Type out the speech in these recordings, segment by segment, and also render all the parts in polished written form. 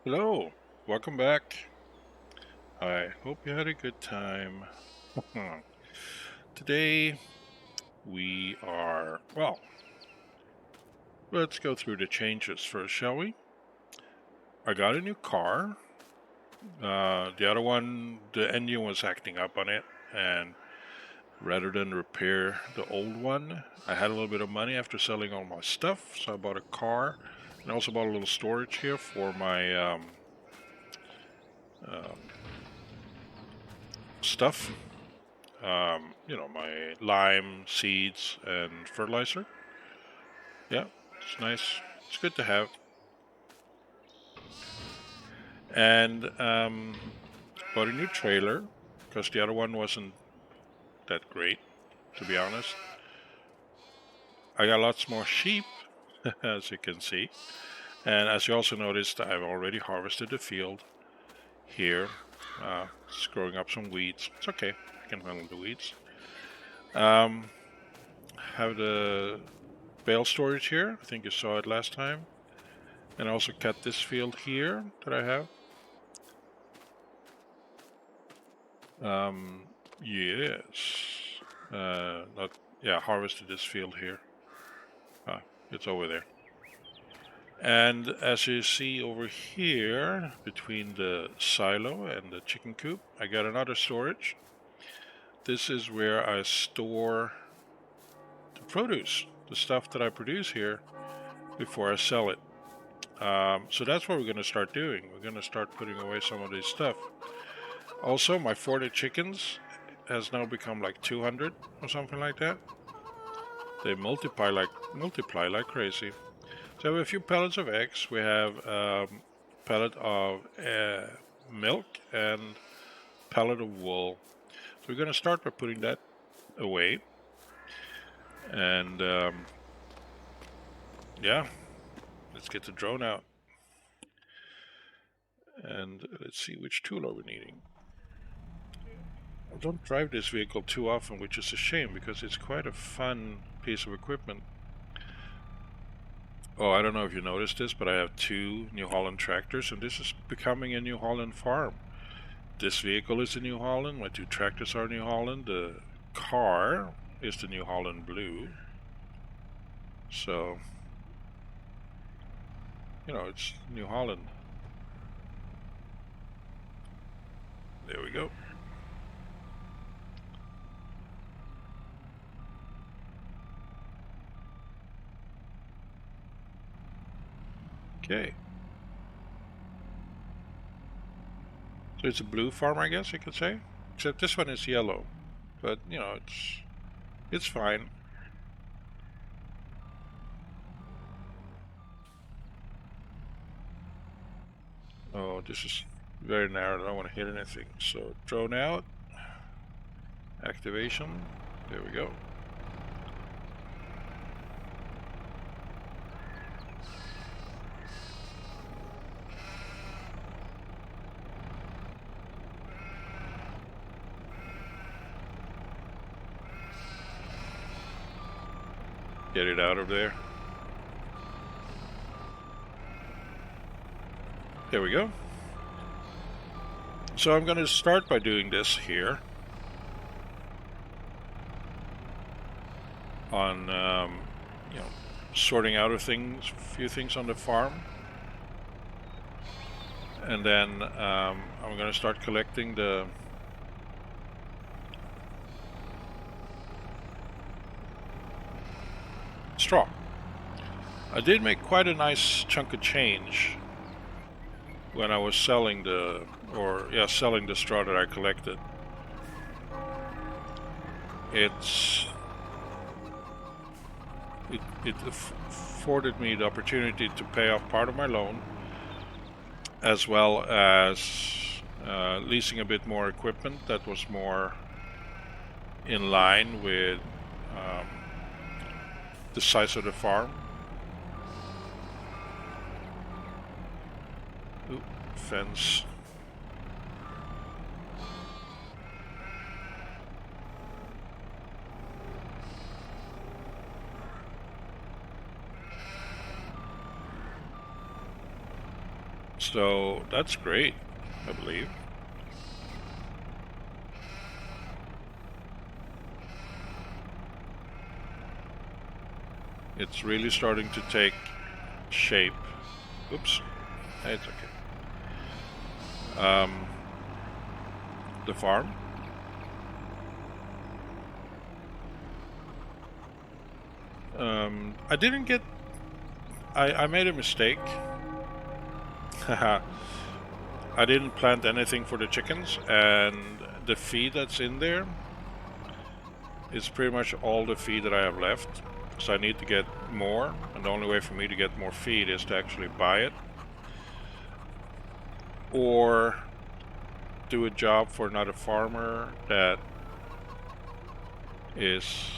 Hello, welcome back. I hope you had a good time. Today let's go through the changes first, shall we? I got a new car. The other one, the engine was acting up on it, and rather than repair the old one, I had a little bit of money after selling all my stuff, so I bought a car and I also bought a little storage here for my um, stuff. My lime, seeds, and fertilizer. Yeah, it's nice. It's good to have. And bought a new trailer because the other one wasn't that great, to be honest. I got lots more sheep, as you can see. And as you also noticed, I've already harvested the field here. It's growing up some weeds. It's okay. I can handle the weeds. Um, have the bale storage here. I think you saw it last time. And I also cut this field here that I have. Yes. Not yeah. Harvested this field here. Ah, it's over there. And as you see over here, between the silo and the chicken coop, I got another storage. This is where I store the produce, the stuff that I produce here before I sell it. So that's what we're going to start doing. We're going to start putting away some of this stuff. Also, my 40 chickens has now become like 200 or something like that. They multiply like crazy. So we have a few pellets of eggs. We have pellet of milk and pellet of wool. So we're going to start by putting that away. And yeah, let's get the drone out. And let's see, which tool are we needing? I don't drive this vehicle too often, which is a shame because it's quite a fun piece of equipment. Oh, I don't know if you noticed this, but I have two New Holland tractors, and this is becoming a New Holland farm. This vehicle is the New Holland. My two tractors are New Holland. The car is the New Holland Blue. So, it's New Holland. There we go. Okay. So it's a blue farm, I guess you could say. Except this one is yellow. But, it's fine. Oh, this is very narrow. I don't want to hit anything. So drone out. Activation. There we go. Get it out of there. There we go. So I'm going to start by doing this here on, sorting out a few things on the farm. And then I'm going to start collecting the straw. I did make quite a nice chunk of change when I was selling the straw that I collected. It afforded me the opportunity to pay off part of my loan, as well as leasing a bit more equipment that was more in line with the size of the farm. Ooh, fence. So that's great, I believe. It's really starting to take shape. Oops, it's okay. The farm. I didn't get. I made a mistake. Haha. I didn't plant anything for the chickens, and the feed that's in there is pretty much all the feed that I have left. So I need to get more, and the only way for me to get more feed is to actually buy it or do a job for another farmer that is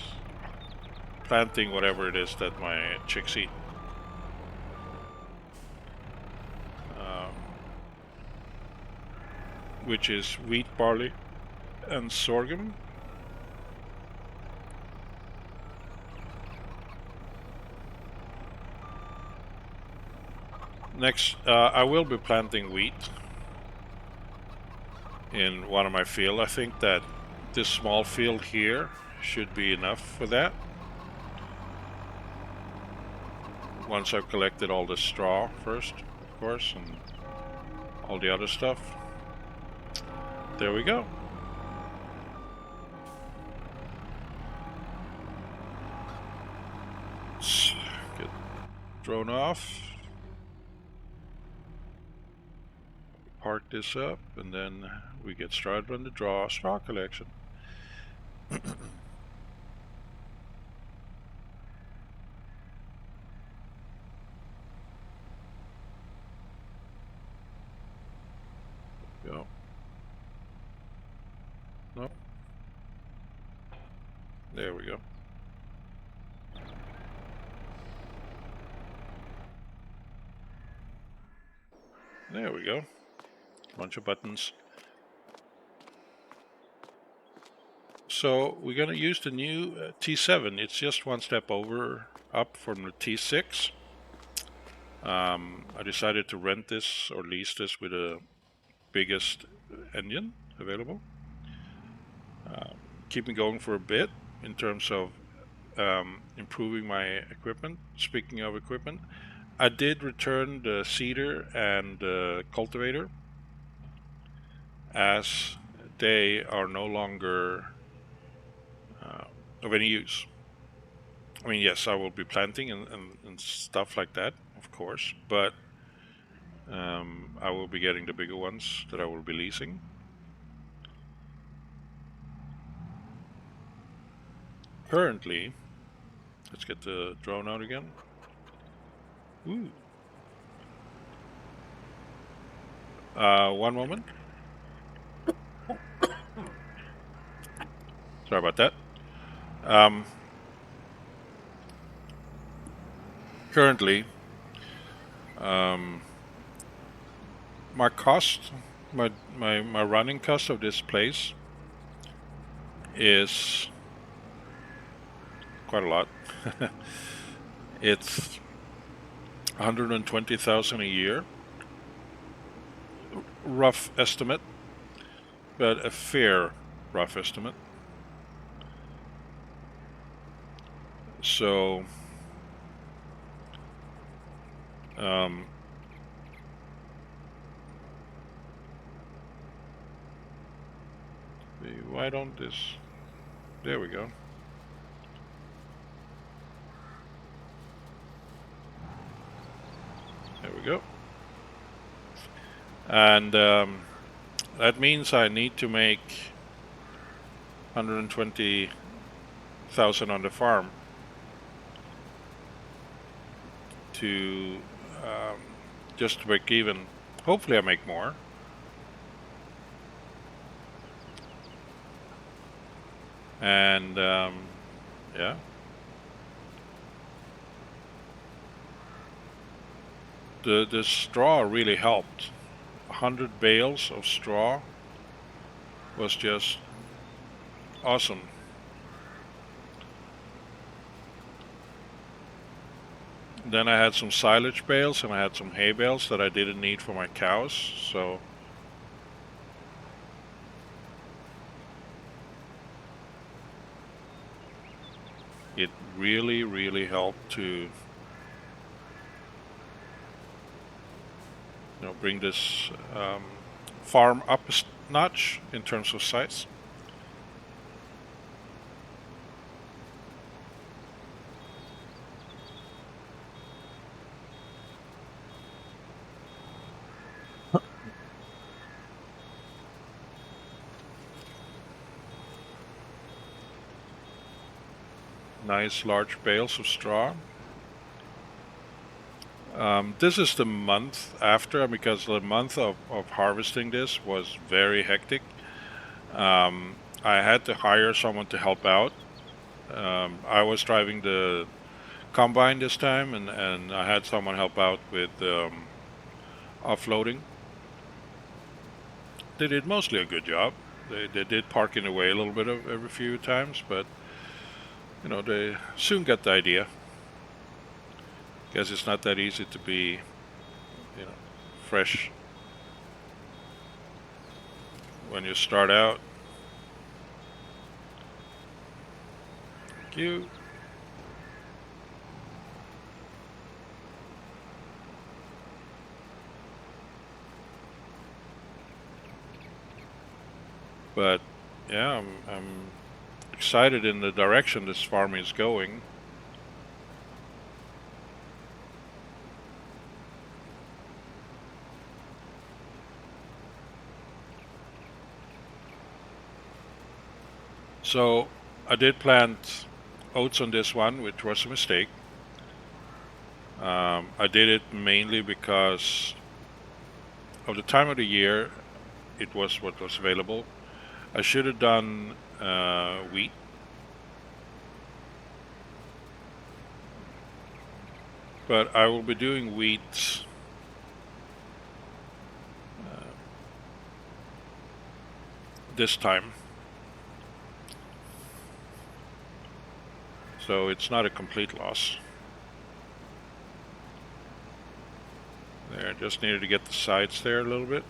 planting whatever it is that my chicks eat. Which is wheat, barley, and sorghum. Next, I will be planting wheat in one of my fields. I think that this small field here should be enough for that. Once I've collected all the straw first, of course, and all the other stuff. There we go. Let's get drone off. Park this up, and then we get started on the straw collection. Go. No. There we go. There we go. Bunch of buttons. So we're gonna use the new T7. It's just one step up from the T6. I decided to rent this or lease this with the biggest engine available. Keep me going for a bit in terms of improving my equipment. Speaking of equipment, I did return the seeder and the cultivator, as they are no longer of any use. I mean, yes, I will be planting and stuff like that, of course, but I will be getting the bigger ones that I will be leasing. Currently, let's get the drone out again. Ooh. One moment. Sorry about that. Currently, my cost, my running cost of this place is quite a lot. It's 120,000 a year, rough estimate, but a fair rough estimate. So why don't this? There we go. There we go. And that means I need to make 120,000 on the farm to just break even. Hopefully I make more. And yeah. The straw really helped. 100 bales of straw was just awesome. Then I had some silage bales and I had some hay bales that I didn't need for my cows, so it really, really helped to bring this farm up a notch in terms of size. Nice large bales of straw. This is the month after, because the month of harvesting this was very hectic. I had to hire someone to help out. I was driving the combine this time, and I had someone help out with offloading. They did mostly a good job. They did park in the way a little bit of every few times, but they soon got the idea. Guess it's not that easy to be fresh when you start out. Thank you. But yeah, I'm excited in the direction this farm is going. So I did plant oats on this one, which was a mistake. I did it mainly because of the time of the year. It was what was available. I should have done wheat. But I will be doing wheat this time. So it's not a complete loss. There, just needed to get the sides there a little bit.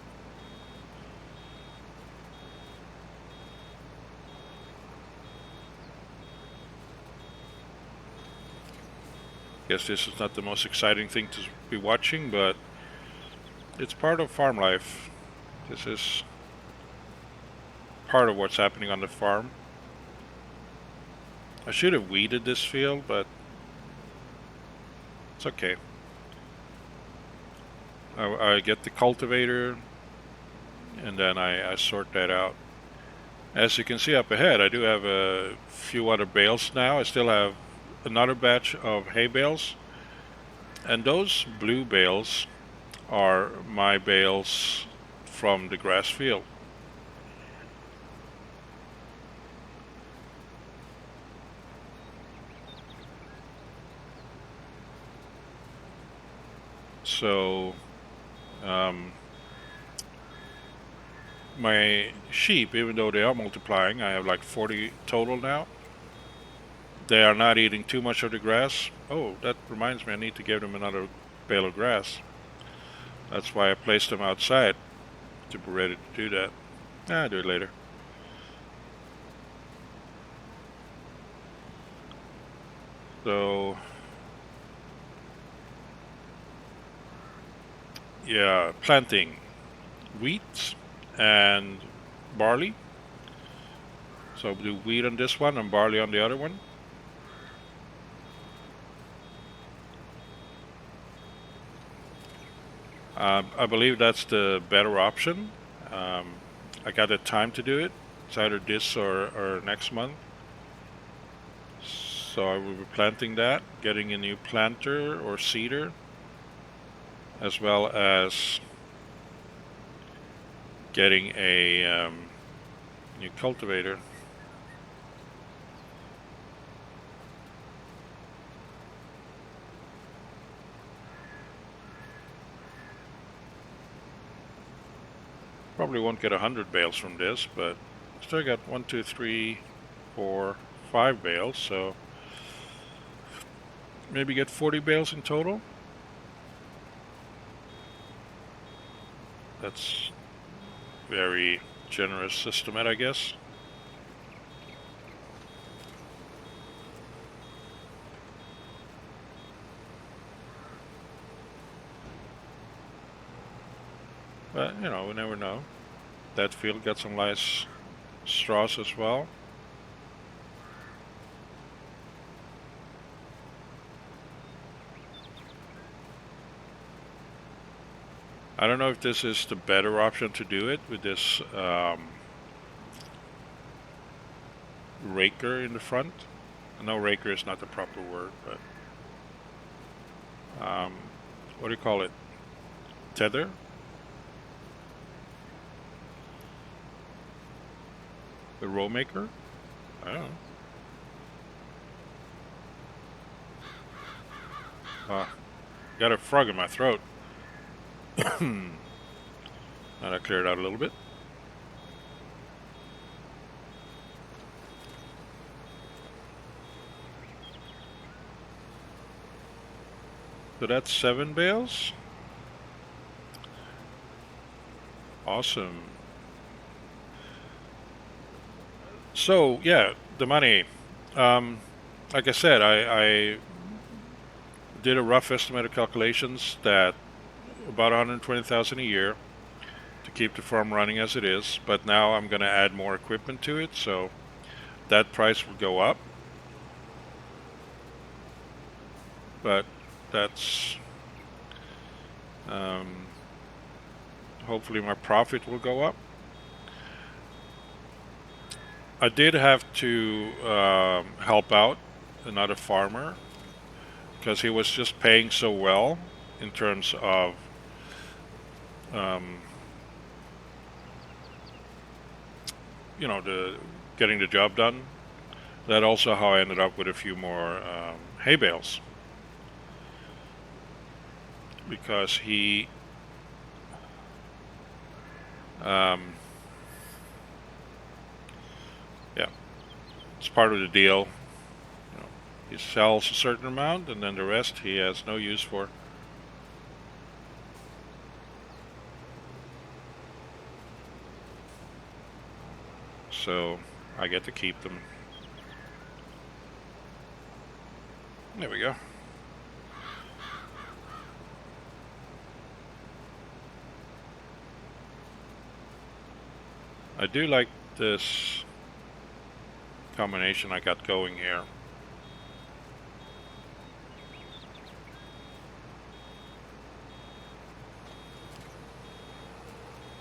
Guess this is not the most exciting thing to be watching, but it's part of farm life. This is part of what's happening on the farm. I should have weeded this field, but it's okay. I get the cultivator, and then I sort that out. As you can see up ahead, I do have a few other bales now. I still have another batch of hay bales, and those blue bales are my bales from the grass field. So my sheep, even though they are multiplying, I have like 40 total now. They are not eating too much of the grass. Oh, that reminds me, I need to give them another bale of grass. That's why I placed them outside, to be ready to do that. I'll do it later. So yeah, planting wheat and barley. So do wheat on this one and barley on the other one. I believe that's the better option. I got the time to do it. It's either this or next month. So I will be planting that, getting a new planter or seeder, as well as getting a new cultivator. Probably won't get 100 bales from this, but still got 1, 2, 3, 4, 5 bales, so maybe get 40 bales in total. That's very generous estimate, I guess. But, you know, we never know. That field got some nice straws as well. I don't know if this is the better option to do it with this raker in the front. I know raker is not the proper word, but what do you call it? Tether? The row maker? I don't know. Got a frog in my throat. Now that cleared out a little bit. So that's 7 bales. Awesome. So yeah, the money. Like I said, I did a rough estimate of calculations that about 120,000 a year to keep the farm running as it is. But now I'm going to add more equipment to it, so that price will go up. But that's hopefully my profit will go up. I did have to help out another farmer because he was just paying so well in terms of you know, the getting the job done. That also how I ended up with a few more hay bales, because he yeah, it's part of the deal. You know, he sells a certain amount, and then the rest he has no use for. So I get to keep them. There we go. I do like this combination I got going here.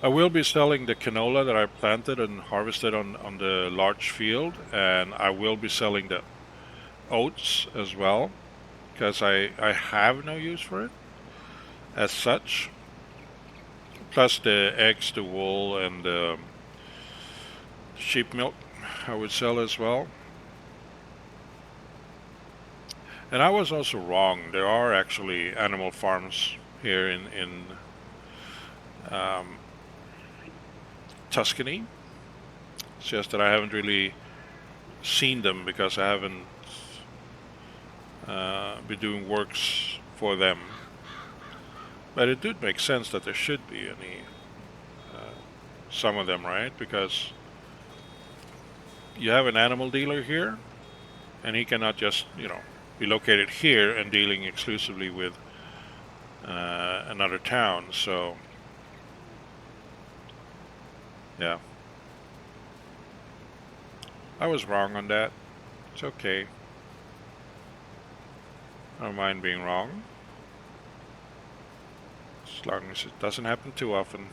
I will be selling the canola that I planted and harvested on the large field, and I will be selling the oats as well, because I have no use for it as such. Plus the eggs, the wool, and the sheep milk I would sell as well. And I was also wrong. There are actually animal farms here in Tuscany. It's just that I haven't really seen them because I haven't been doing works for them. But it did make sense that there should be some of them, right? Because you have an animal dealer here, and he cannot just, you know, be located here and dealing exclusively with another town. So yeah, I was wrong on that. It's okay. I don't mind being wrong, as long as it doesn't happen too often.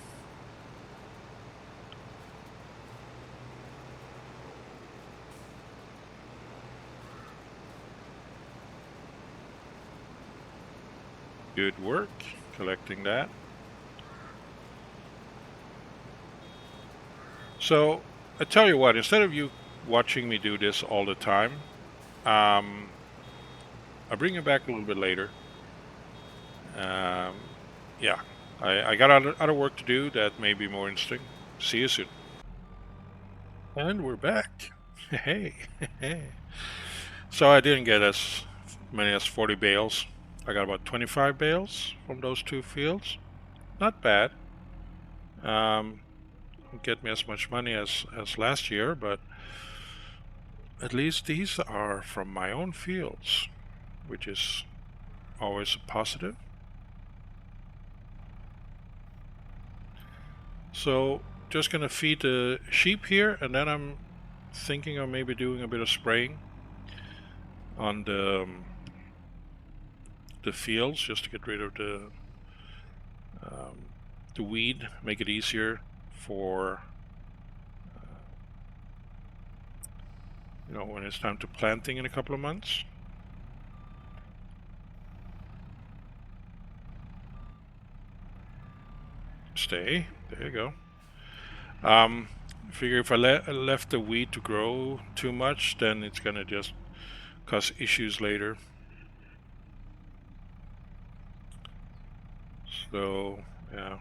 Good work collecting that. So I tell you what, instead of you watching me do this all the time, I'll bring it back a little bit later. Yeah, I got other work to do that may be more interesting. See you soon. And we're back. Hey, so I didn't get as many as 40 bales. I got about 25 bales from those two fields. Not bad. Won't get me as much money as last year, but at least these are from my own fields, which is always a positive. So just gonna feed the sheep here, and then I'm thinking of maybe doing a bit of spraying on the fields, just to get rid of the weed, make it easier for when it's time to planting in a couple of months. Stay. There you go. Figure if I left the weed to grow too much, then it's gonna just cause issues later. So yeah.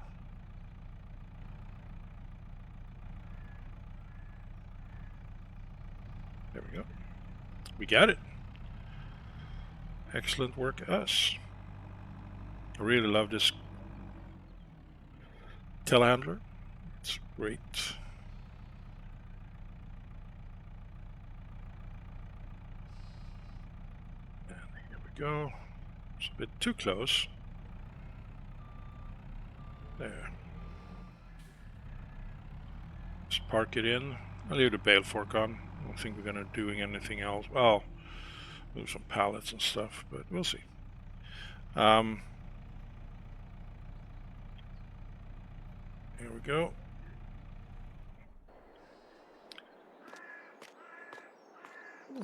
There we go. We got it. Excellent work, us. I really love this telehandler. It's great. And here we go. It's a bit too close. There. Just park it in. I'll leave the bale fork on. I don't think we're gonna doing anything else. Well, move some pallets and stuff, but we'll see. Here we go.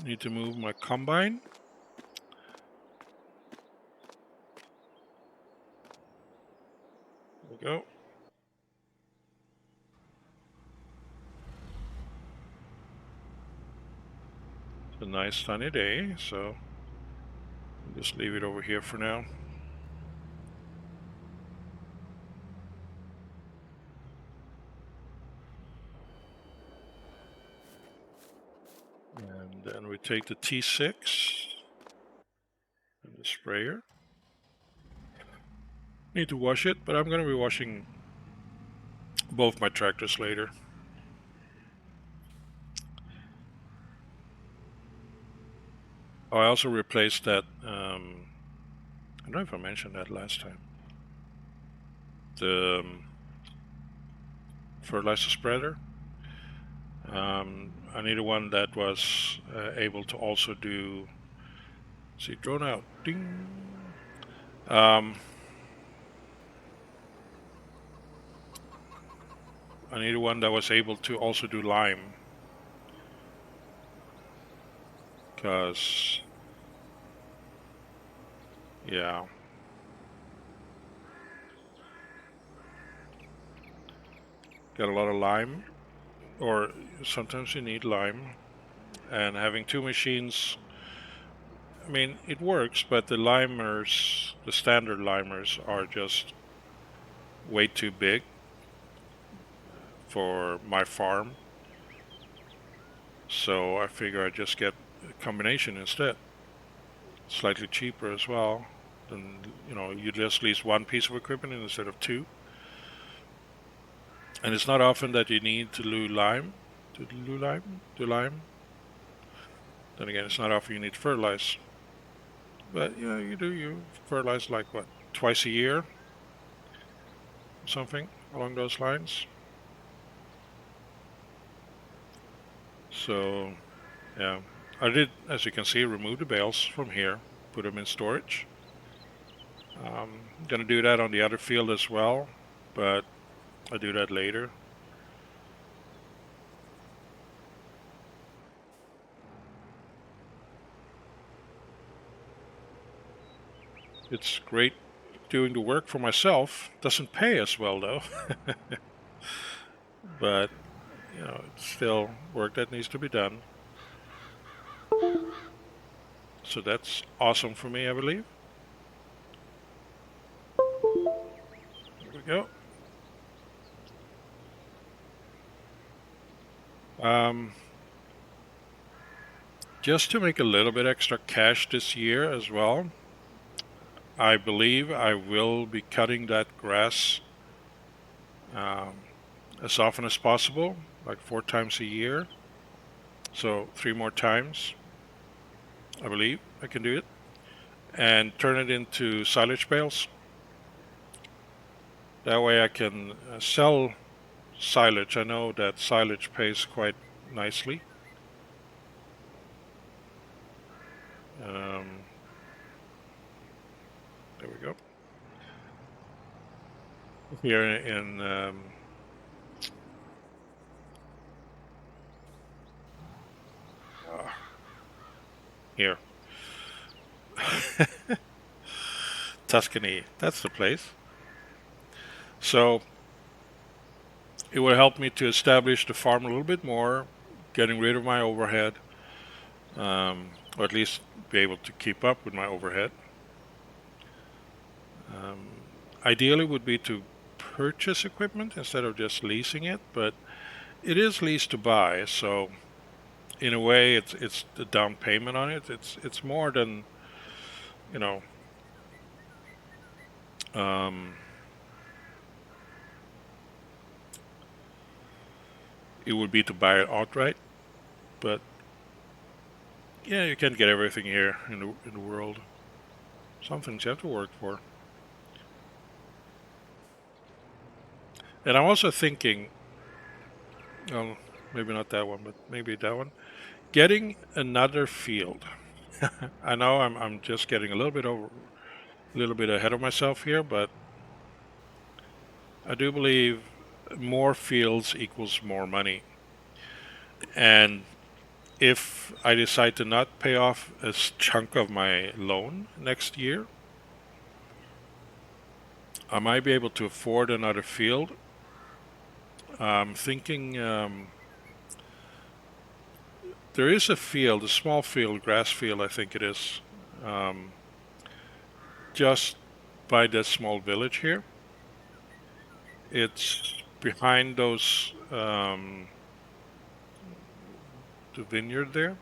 Need to move my combine. There we go. It's a nice sunny day, so I'll just leave it over here for now. And then we take the T6 and the sprayer. Need to wash it, but I'm going to be washing both my tractors later. Oh, I also replaced that, I don't know if I mentioned that last time, the fertilizer spreader. I needed one that was able to also do, see, drone out, ding. I needed one that was able to also do lime, because, yeah, got a lot of lime, or sometimes you need lime, and having two machines, I mean, it works, but the limers, the standard limers, are just way too big for my farm. So I figure I just get a combination instead. Slightly cheaper as well. Then, you just lease one piece of equipment instead of two. And it's not often that you need to do lime. Then again, it's not often you need to fertilize. But you do. You fertilize like what, twice a year? Something along those lines. So, yeah. I did, as you can see, remove the bales from here, put them in storage. I'm gonna do that on the other field as well, but I'll do that later. It's great doing the work for myself. Doesn't pay as well though. But, it's still work that needs to be done. So that's awesome for me, I believe. There we go. just to make a little bit extra cash this year as well, I believe I will be cutting that grass as often as possible, like 4 times a year. So 3 more times, I believe I can do it, and turn it into silage bales. That way I can sell silage. I know that silage pays quite nicely. There we go. Here in here, Tuscany. That's the place. So it will help me to establish the farm a little bit more, getting rid of my overhead, or at least be able to keep up with my overhead. Ideally would be to purchase equipment instead of just leasing it, but it is lease to buy, so in a way it's the down payment on it. It's more than, you know, it would be to buy it outright, but yeah, you can't get everything here in the world. Some things you have to work for. And I'm also thinking, well, maybe not that one, but maybe that one, getting another field. I know I'm just getting a little bit ahead of myself here, but I do believe more fields equals more money. And if I decide to not pay off a chunk of my loan next year, I might be able to afford another field. I'm thinking there is a field, a small field, grass field, I think it is, just by this small village here. It's behind those, the vineyard there.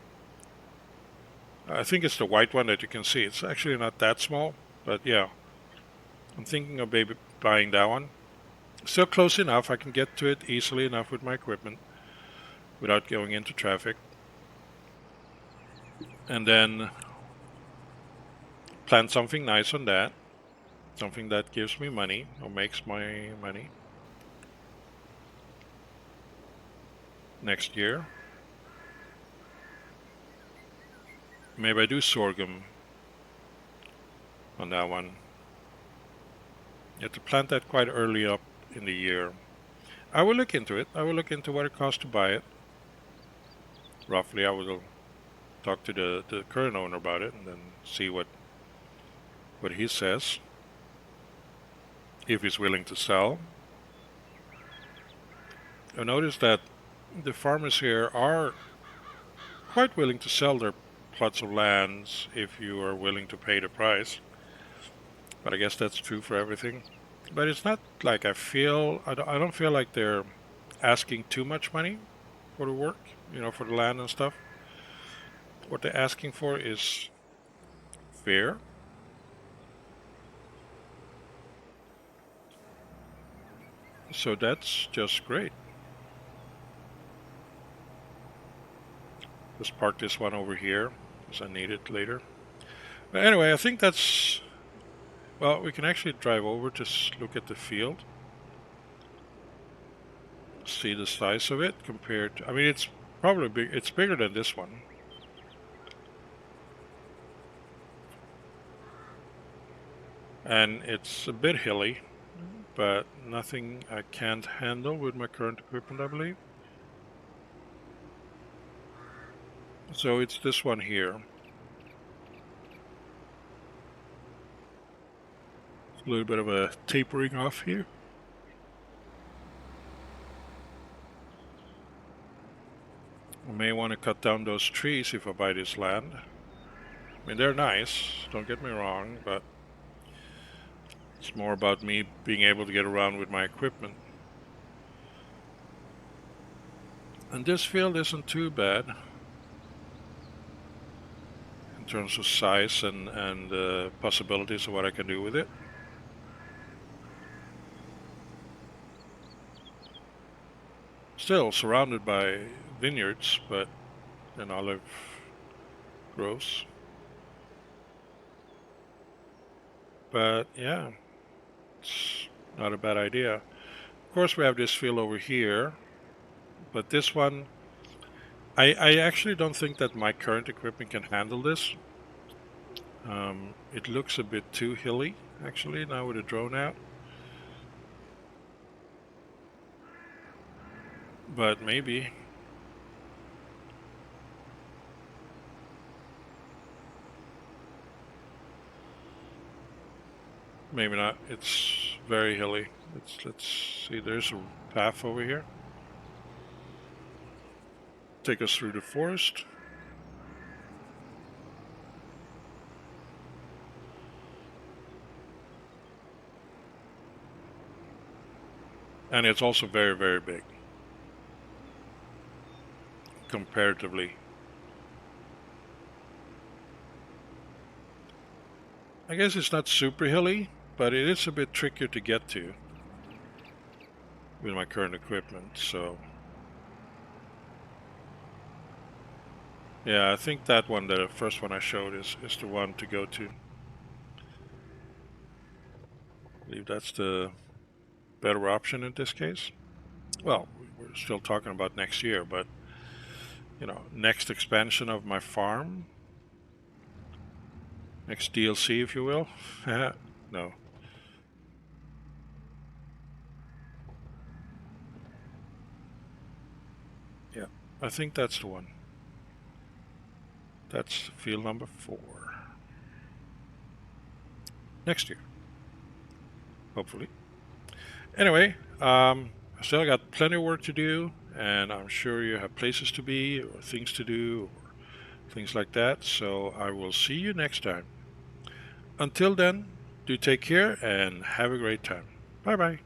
I think it's the white one that you can see. It's actually not that small, but yeah. I'm thinking of maybe buying that one. Still close enough. I can get to it easily enough with my equipment without going into traffic. And then plan something nice on that. Something that gives me money or makes my money next year. Maybe I do sorghum on that one. You have to plant that quite early up in the year. I will look into it. I will look into what it costs to buy it. Roughly, I will talk to the current owner about it and then see what he says. If he's willing to sell. I noticed that the farmers here are quite willing to sell their plots of lands if you are willing to pay the price. But I guess that's true for everything. But it's not like I don't feel like they're asking too much money for the work, for the land and stuff. What they're asking for is fair. So that's just great. Just park this one over here because I need it later. But anyway, I think that's... Well, we can actually drive over to look at the field. See the size of it compared to... I mean, it's probably big. It's bigger than this one. And it's a bit hilly, but nothing I can't handle with my current equipment, I believe. So it's this one here. A little bit of a tapering off here. I may want to cut down those trees if I buy this land. I mean, they're nice, don't get me wrong, but it's more about me being able to get around with my equipment. And this field isn't too bad. terms of size and possibilities of what I can do with it. Still surrounded by vineyards, but and olive groves. But yeah, it's not a bad idea. Of course, we have this field over here, but this one, I actually don't think that my current equipment can handle this. It looks a bit too hilly, actually, now with the drone out. But maybe. Maybe not. It's very hilly. Let's see. There's a path over here. Take us through the forest. And it's also very, very big. Comparatively. I guess it's not super hilly, but it is a bit trickier to get to with my current equipment, so yeah, I think that one, the first one I showed, is the one to go to. I believe that's the better option in this case. Well, we're still talking about next year, but you know, next expansion of my farm, next DLC, if you will. No. Yeah, I think that's the one. That's field number 4. Next year, hopefully. Anyway, I still got plenty of work to do, and I'm sure you have places to be, or things to do, or things like that. So I will see you next time. Until then, do take care and have a great time. Bye bye.